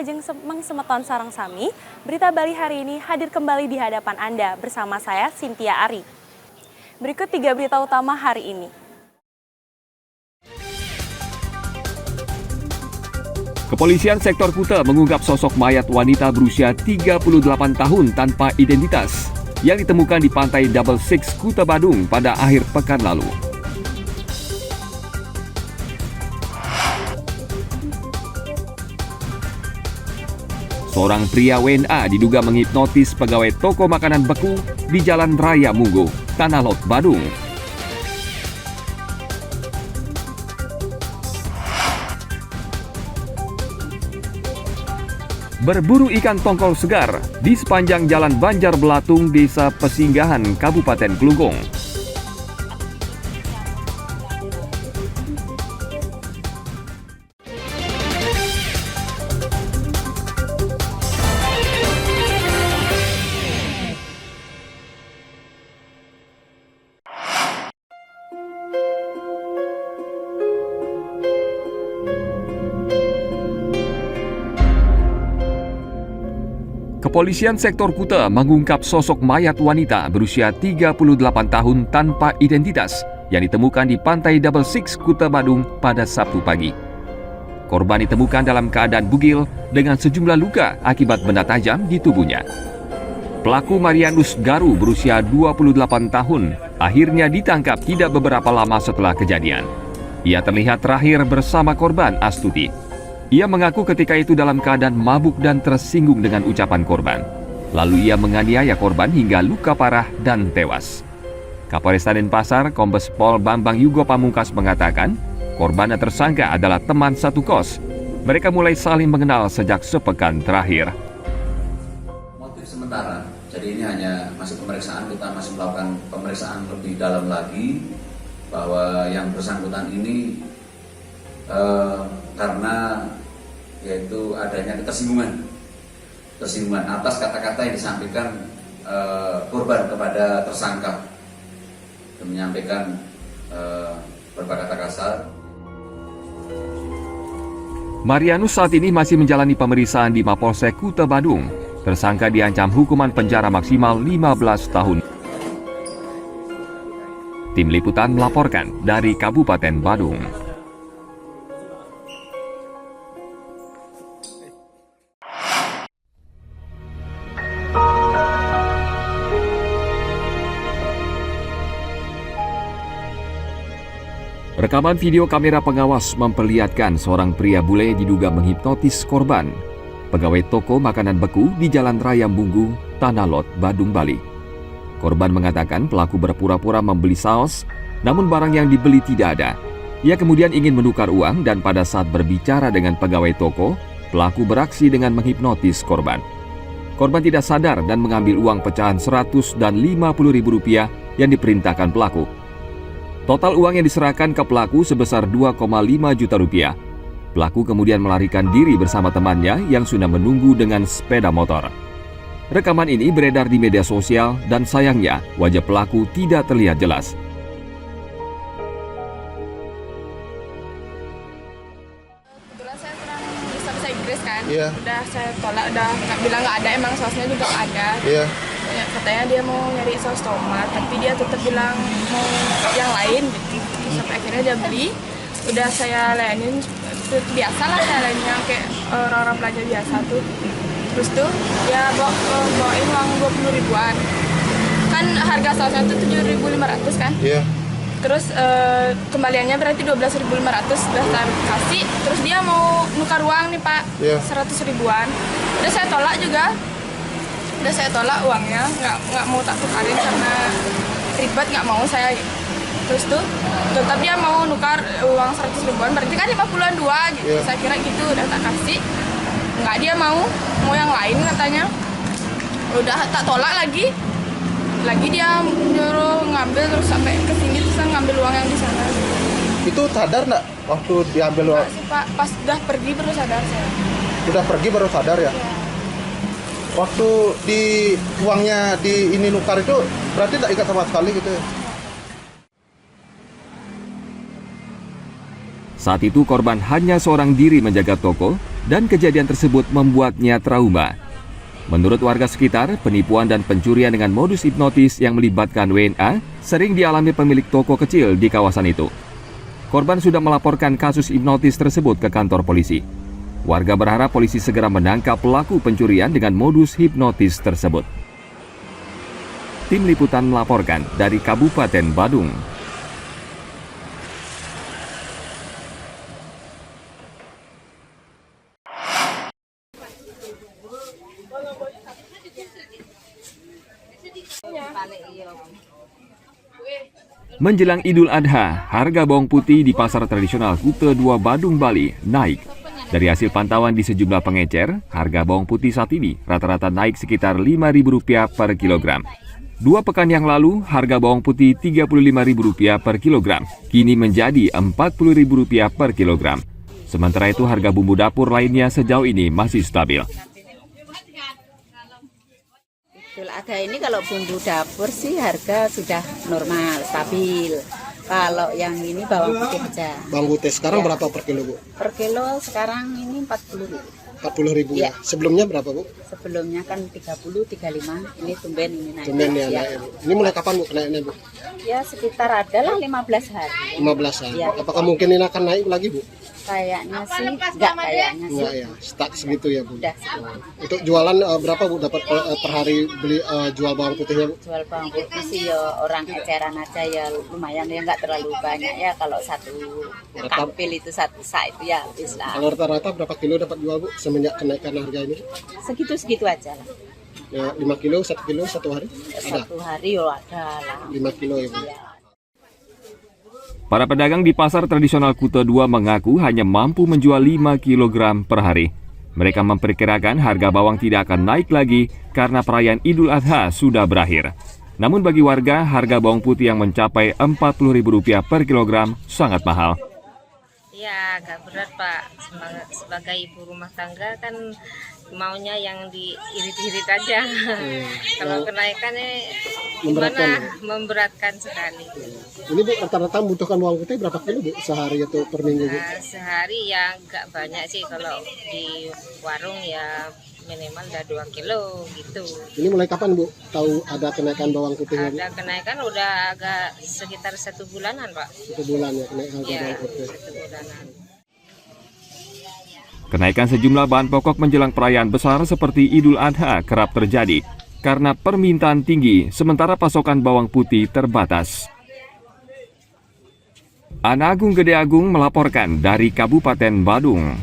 Ajeng Semeton Sarang Sami, Berita Bali hari ini hadir kembali di hadapan Anda bersama saya, Cynthia Ari. Berikut 3 berita utama hari ini. Kepolisian Sektor Kuta mengungkap sosok mayat wanita berusia 38 tahun tanpa identitas yang ditemukan di pantai Double Six, Kuta Badung pada akhir pekan lalu. Seorang pria WNA diduga menghipnotis pegawai toko makanan beku di Jalan Raya Munggu, Tanah Lot, Badung. Berburu ikan tongkol segar di sepanjang Jalan Banjar Belatung, Desa Pesinggahan, Kabupaten Klungkung. Kepolisian Sektor Kuta mengungkap sosok mayat wanita berusia 38 tahun tanpa identitas yang ditemukan di pantai Double Six, Kuta Badung pada Sabtu pagi. Korban ditemukan dalam keadaan bugil dengan sejumlah luka akibat benda tajam di tubuhnya. Pelaku Marianus Garu berusia 28 tahun akhirnya ditangkap tidak beberapa lama setelah kejadian. Ia terlihat terakhir bersama korban Astuti. Ia mengaku ketika itu dalam keadaan mabuk dan tersinggung dengan ucapan korban. Lalu ia menganiaya korban hingga luka parah dan tewas. Kapolresta Denpasar, Kombes Pol Bambang Yugo Pamungkas mengatakan, korban dan tersangka adalah teman satu kos. Mereka mulai saling mengenal sejak sepekan terakhir. Motif sementara, jadi ini hanya masih pemeriksaan, kita masih melakukan pemeriksaan lebih dalam lagi bahwa yang bersangkutan ini karena yaitu adanya ketersinggungan atas kata-kata yang disampaikan korban kepada tersangka, dan menyampaikan beberapa kata kasar. Marianus saat ini masih menjalani pemeriksaan di Mapolsek Kuta Badung. Tersangka diancam hukuman penjara maksimal 15 tahun. Tim Liputan melaporkan dari Kabupaten Badung. Rekaman video kamera pengawas memperlihatkan seorang pria bule diduga menghipnotis korban, pegawai toko makanan beku di Jalan Raya Munggu, Tanah Lot, Badung, Bali. Korban mengatakan pelaku berpura-pura membeli saus, namun barang yang dibeli tidak ada. Ia kemudian ingin menukar uang dan pada saat berbicara dengan pegawai toko, pelaku beraksi dengan menghipnotis korban. Korban tidak sadar dan mengambil uang pecahan 100 dan 50 ribu rupiah yang diperintahkan pelaku. Total uang yang diserahkan ke pelaku sebesar 2,5 juta rupiah. Pelaku kemudian melarikan diri bersama temannya yang sudah menunggu dengan sepeda motor. Rekaman ini beredar di media sosial dan sayangnya wajah pelaku tidak terlihat jelas. Kebetulan saya kurang bisa bahasa Inggris kan, Udah saya tolak, udah bilang nggak ada, emang sausnya juga nggak ada. Ya, katanya dia mau nyari saus tomat, tapi dia tetap bilang mau yang lain gitu. Sampai akhirnya dia beli, udah saya layanin, biasa lah saya layanin kayak orang-orang pelajar biasa tuh. Terus tuh dia bawain uang 20 ribuan. Kan harga sausnya tuh 7.500 kan? Iya. Terus kembaliannya berarti 12.500 sudah saya kasih. Terus dia mau nukar uang nih Pak, 100 ribuan. Udah saya tolak juga. Udah saya tolak uangnya, nggak mau tak tukarin karena ribet, nggak mau saya. Terus tuh tetap dia mau nukar uang 100 ribuan, berarti kan 50-an dua gitu. Saya kira gitu, udah tak kasih. Nggak, dia mau yang lain katanya. Udah tak tolak lagi dia nyuruh ngambil terus sampai ke sini terus ngambil uang yang di sana. Itu sadar nggak waktu diambil uang? Sih, Pak, pas udah pergi baru sadar saya. Udah pergi baru sadar ya? Waktu di uangnya di ini nukar itu berarti tak ikat sama sekali gitu ya? Saat itu korban hanya seorang diri menjaga toko dan kejadian tersebut membuatnya trauma. Menurut warga sekitar, penipuan dan pencurian dengan modus hipnotis yang melibatkan WNA sering dialami pemilik toko kecil di kawasan itu. Korban sudah melaporkan kasus hipnotis tersebut ke kantor polisi. Warga berharap polisi segera menangkap pelaku pencurian dengan modus hipnotis tersebut. Tim Liputan melaporkan dari Kabupaten Badung. Menjelang Idul Adha, harga bawang putih di pasar tradisional Kuta 2 Badung, Bali naik. Dari hasil pantauan di sejumlah pengecer, harga bawang putih saat ini rata-rata naik sekitar Rp5.000 per kilogram. 2 pekan yang lalu, harga bawang putih Rp35.000 per kilogram, kini menjadi Rp40.000 per kilogram. Sementara itu, harga bumbu dapur lainnya sejauh ini masih stabil. Idul Adha ini kalau bumbu dapur sih harga sudah normal, stabil. Kalau yang ini bawang putih aja. Bawang putih sekarang berapa per kilo, Bu? Per kilo sekarang ini 40.000. 40.000 ya. Sebelumnya berapa, Bu? Sebelumnya kan 30, 35. Ini tumben ini naik. Tumben ya, naik, Bu. Ini mulai kapan, Bu, naiknya, Bu? Ya sekitar adalah 15 hari. 15 hari. Ya. Apakah mungkin ini akan naik lagi, Bu? Kayaknya sih, enggak kayaknya sih. Enggak ya, start segitu ya, Bu. Udah segitu. Untuk jualan berapa, Bu, dapat per hari beli jual bawang putihnya, Bu? Jual bawang putih sih ya orang eceran aja ya lumayan ya, enggak terlalu banyak ya. Kalau satu kampil itu satu sak itu ya habis lah. Kalau rata-rata berapa kilo dapat jual, Bu, semenjak kenaikan harga ini? Segitu-segitu aja lah. Ya, 5 kilo, 1 kilo satu hari? Ada? Satu hari ya ada lah. 5 kilo ya, Bu. Para pedagang di pasar tradisional Kuta 2 mengaku hanya mampu menjual 5 kg per hari. Mereka memperkirakan harga bawang tidak akan naik lagi karena perayaan Idul Adha sudah berakhir. Namun bagi warga, harga bawang putih yang mencapai Rp40.000 per kilogram sangat mahal. Ya, agak berat, Pak. Sebagai ibu rumah tangga kan maunya yang diirit-irit aja. Kalau kenaikannya gimana? Memberatkan sekali. Ini, Bu, rata-rata membutuhkan bawang putih berapa kilo, Bu, sehari atau per minggu, Bu? Sehari ya nggak banyak sih, kalau di warung ya minimal udah 2 kilo gitu. Ini mulai kapan, Bu, tahu ada kenaikan bawang putihnya, Bu? Ada kenaikan udah agak sekitar 1 bulanan, Pak. 1 bulan ya kenaikan harga Ya, bawang putih. 1 bulanan. Kenaikan sejumlah bahan pokok menjelang perayaan besar seperti Idul Adha kerap terjadi karena permintaan tinggi sementara pasokan bawang putih terbatas. Ana Agung Gede Agung melaporkan dari Kabupaten Badung.